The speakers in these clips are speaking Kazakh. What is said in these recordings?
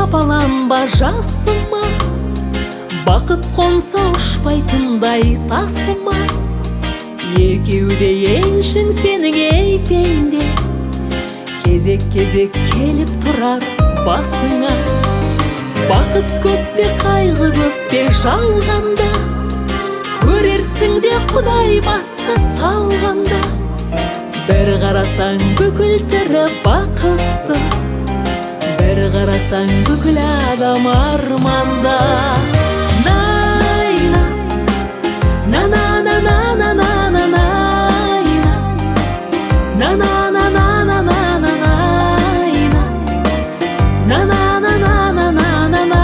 қапаланба жасыма, бақыт қонса ұшпайтындай тасыма. Екеуде еншің сенің ейпеңде, кезек-кезек келіп тұрар басыңа. Бақыт көп пе, қайғы көп пе жалғанда, көрерсің де Құдай басқа салғанда. Бір қарасаң бүкіл тірі бақытты, бір қарасаң бүкіл адам арманда. Найна, на-на-на-на-на-на-на-найна, на-на-на-на-на-на-на-найна, на-на-на-на-на-на-на-найна,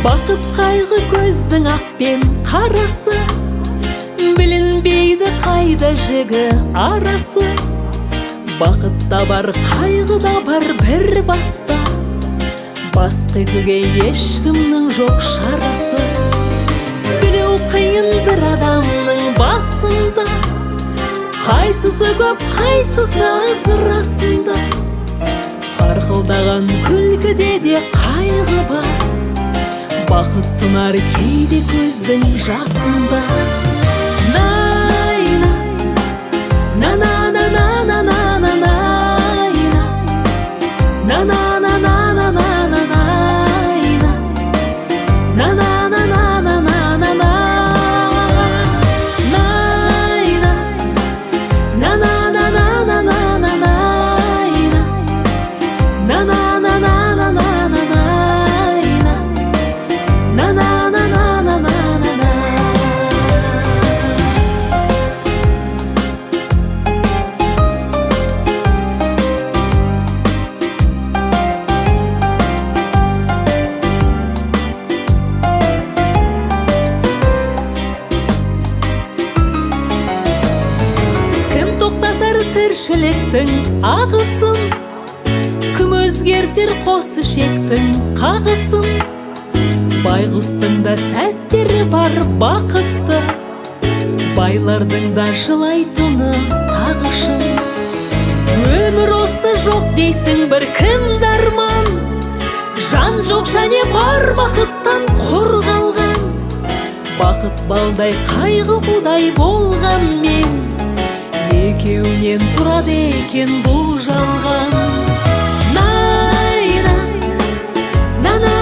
бақыт қайғы көздің ақ пен қарасы, білінбейді қайда жігі арасы. Бақытта бар, қайғыда бар бір баста, басқа етуге ешкімнің жоқ шарасы. Білеу қиын бір адамның басында, қайсысы көп, қайсысы аз расында. Қарқылдаған күлкіде де қайғы бар, бақыт тұнар кейде көздің жасында. Найна, на-на-на-на-на-на-на-найна, на-на-на-на-на-на-на-найна, на-на-на-на-на-на-на-найна, на-на-на-на-на-на-найна, на-на-на-на-на-на-найна, на-на-на-на-на-на-на. Кім тоқтатар тіршіліктің ағысын, кім өзгертер қос ішектің қағысын. Байғұстың да сәттері бар бақытты, байлардың да жылайтыны тағы шын. Өмір осы жоқ дейсің бір кімді арман, жан жоқ және бар бақыттан құр қалған. Бақыт балдай, қайғы будай болған мен, екеуінен тұрады екен бұл жалған. Найна, на-на